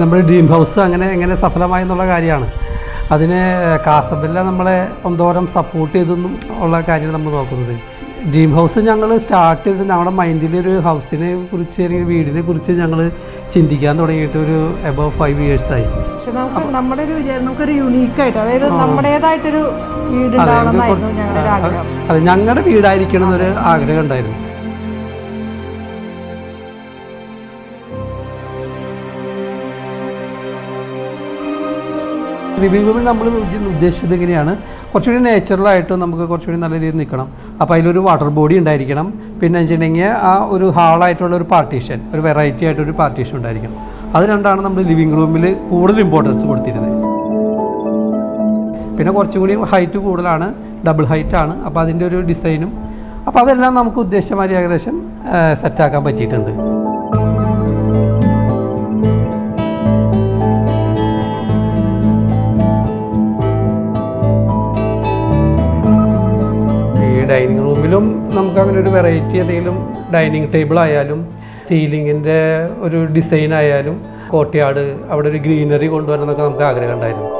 നമ്മുടെ dream house എങ്ങനെ സഫലമായി എന്നുള്ള കാര്യമാണ്. അതിന് കാസബല്ല നമ്മളെ എന്തോരം സപ്പോർട്ട് ചെയ്തെന്നും ഉള്ള കാര്യമാണ് നമ്മൾ നോക്കുന്നത്. ഡ്രീം ഹൗസ് ഞങ്ങൾ സ്റ്റാർട്ട് ചെയ്ത് ഞങ്ങളുടെ മൈൻഡിലൊരു ഹൗസിനെ കുറിച്ച് അല്ലെങ്കിൽ വീടിനെ കുറിച്ച് ഞങ്ങൾ ചിന്തിക്കാൻ തുടങ്ങിയിട്ട് ഒരു എബവ് 5 ഇയേഴ്സായി. പക്ഷെ നമ്മുടെ ഒരു വിചാരം നമുക്കൊരു യുണീക്കായിട്ട്, അതായത് നമ്മുടേതായിട്ടൊരു വീട് ഉണ്ടാവണമെന്നായിരുന്നു ഞങ്ങളുടെ ഒരു ആഗ്രഹം. അതെ, ഞങ്ങളുടെ വീടായിരിക്കണം എന്നൊരു ആഗ്രഹം ഉണ്ടായിരുന്നു. ലിവിംഗ് റൂമിൽ നമ്മൾ ഉദ്ദേശിച്ചത് എങ്ങനെയാണ്, കുറച്ചുകൂടി നേച്ചുറലായിട്ട് നമുക്ക് കുറച്ചുകൂടി നല്ല രീതിയിൽ നിൽക്കണം. അപ്പോൾ അതിലൊരു വാട്ടർ ബോഡി ഉണ്ടായിരിക്കണം. പിന്നെ വെച്ചിട്ടുണ്ടെങ്കിൽ ആ ഒരു ഹാളായിട്ടുള്ള ഒരു പാർട്ടീഷൻ, ഒരു വെറൈറ്റി ആയിട്ടൊരു പാർട്ടീഷൻ ഉണ്ടായിരിക്കണം. അത് രണ്ടാണ് നമ്മൾ ലിവിംഗ് റൂമിൽ കൂടുതൽ ഇമ്പോർട്ടൻസ് കൊടുത്തിരുന്നത്. പിന്നെ കുറച്ചുകൂടി ഹൈറ്റ് കൂടുതലാണ്, ഡബിൾ ഹൈറ്റാണ്. അപ്പോൾ അതിൻ്റെ ഒരു ഡിസൈനും, അപ്പോൾ അതെല്ലാം നമുക്ക് ഉദ്ദേശിച്ചമാതിരി ഏകദേശം സെറ്റാക്കാൻ പറ്റിയിട്ടുണ്ട്. ഡൈനിങ് റൂമിലും നമുക്ക് അങ്ങനെ ഒരു വെറൈറ്റി എന്തെങ്കിലും ഡൈനിങ് ടേബിൾ ആയാലും സീലിങ്ങിൻ്റെ ഒരു ഡിസൈൻ ആയാലും കോട്ടയാട് അവിടെ ഒരു ഗ്രീനറി കൊണ്ടുവരണമെന്നൊക്കെ നമുക്ക് ആഗ്രഹം ഉണ്ടായിരുന്നു.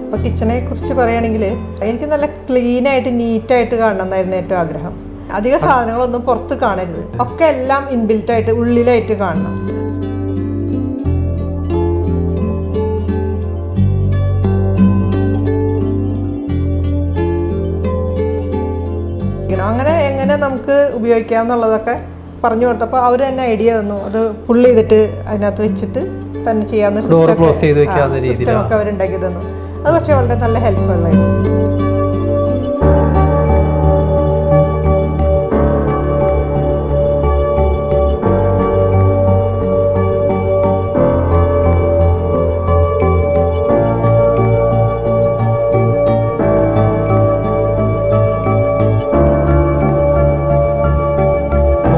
ഇപ്പോൾ കിച്ചണെ കുറിച്ച് പറയുകയാണെങ്കിൽ എനിക്ക് നല്ല ക്ലീനായിട്ട് നീറ്റായിട്ട് കാണണം എന്നായിരുന്നു ഏറ്റവും ആഗ്രഹം. അധിക സാധനങ്ങളൊന്നും പുറത്ത് കാണരുത്, ഒക്കെ എല്ലാം ഇൻബിൽറ്റായിട്ട് ഉള്ളിലായിട്ട് കാണണം. അങ്ങനെ എങ്ങനെ നമുക്ക് ഉപയോഗിക്കാം എന്നുള്ളതൊക്കെ പറഞ്ഞു കൊടുത്തപ്പോൾ അവർ തന്നെ ഐഡിയ തന്നു. അത് പുള്ളി ചെയ്തിട്ട് അതിനകത്ത് വെച്ചിട്ട് തന്നെ ചെയ്യാവുന്ന സിസ്റ്റം ഒക്കെ അവരുണ്ടാക്കി തന്നു. അത് പക്ഷേ വളരെ നല്ല ഹെൽപ്ഫുള്ളായിരുന്നു.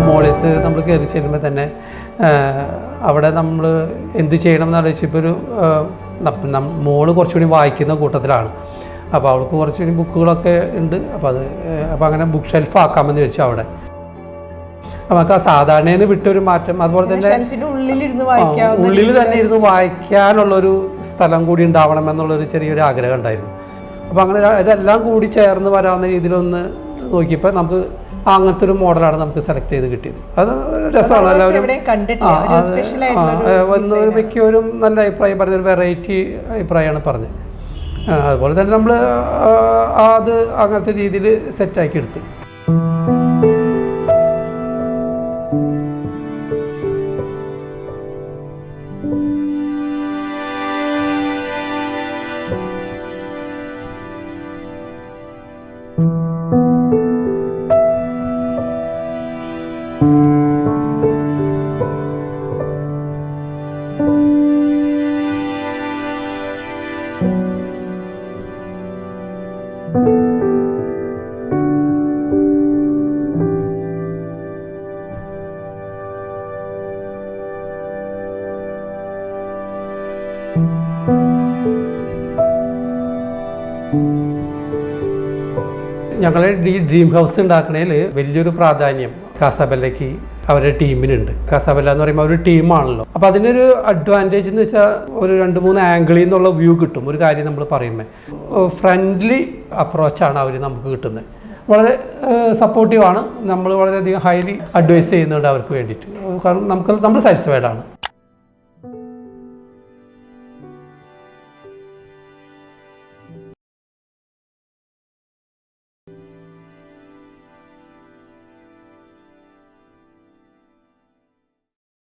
മോളിൽ നമ്മൾ കയറി ചെല്ലുമ്പോൾ തന്നെ അവിടെ നമ്മൾ എന്ത് ചെയ്യണം എന്ന് ആലോചിച്ചപ്പോൾ ഒരു മോള് കുറച്ചുകൂടി വായിക്കുന്ന കൂട്ടത്തിലാണ്. അപ്പോൾ അവൾക്ക് കുറച്ചുകൂടി ബുക്കുകളൊക്കെ ഉണ്ട്. അപ്പോൾ അങ്ങനെ ബുക്ക് ഷെൽഫ് ആക്കാമെന്ന് ചോദിച്ചു. അവിടെ നമുക്ക് ആ സാധാരണയിൽ വിട്ടൊരു മാറ്റം, അതുപോലെ തന്നെ ഉള്ളിൽ തന്നെ ഇരുന്ന് വായിക്കാനുള്ളൊരു സ്ഥലം കൂടി ഉണ്ടാവണമെന്നുള്ളൊരു ചെറിയൊരു ആഗ്രഹം ഉണ്ടായിരുന്നു. അപ്പോൾ അങ്ങനെ ഇതെല്ലാം കൂടി ചേർന്ന് വരാവുന്ന രീതിയിലൊന്ന് നോക്കിയപ്പോൾ നമുക്ക് അങ്ങനത്തെ ഒരു മോഡലാണ് നമുക്ക് സെലക്ട് ചെയ്ത് കിട്ടിയത്. അത് രസമാണ്. എല്ലാവരും മിക്കവരും നല്ല അഭിപ്രായം പറഞ്ഞൊരു വെറൈറ്റി അഭിപ്രായമാണ് പറഞ്ഞത്. അതുപോലെ തന്നെ നമ്മൾ അത് അങ്ങനത്തെ രീതിയിൽ സെറ്റാക്കി എടുത്ത്. ഞങ്ങളെ ഡ്രീം ഹൗസ് ഉണ്ടാക്കണേൽ വലിയൊരു പ്രാധാന്യം കാസബല്ലയ്ക്ക് അവരുടെ ടീമിനുണ്ട്. കാസബല്ല എന്ന് പറയുമ്പോൾ ഒരു ടീമാണല്ലോ. അപ്പോൾ അതിനൊരു അഡ്വാൻറ്റേജ് എന്ന് വെച്ചാൽ ഒരു 2-3 ആംഗിളിൽ നിന്നുള്ള വ്യൂ കിട്ടും. ഒരു കാര്യം നമ്മൾ പറയുമ്പോൾ ഫ്രണ്ട്ലി അപ്രോച്ചാണ് അവർ നമുക്ക് കിട്ടുന്നത്. വളരെ സപ്പോർട്ടീവാണ്. നമ്മൾ വളരെയധികം ഹൈലി അഡ്വൈസ് ചെയ്യുന്നുണ്ട് അവർക്ക് വേണ്ടിയിട്ട്. കാരണം നമ്മൾ സാറ്റിസ്ഫൈഡ് ആണ്.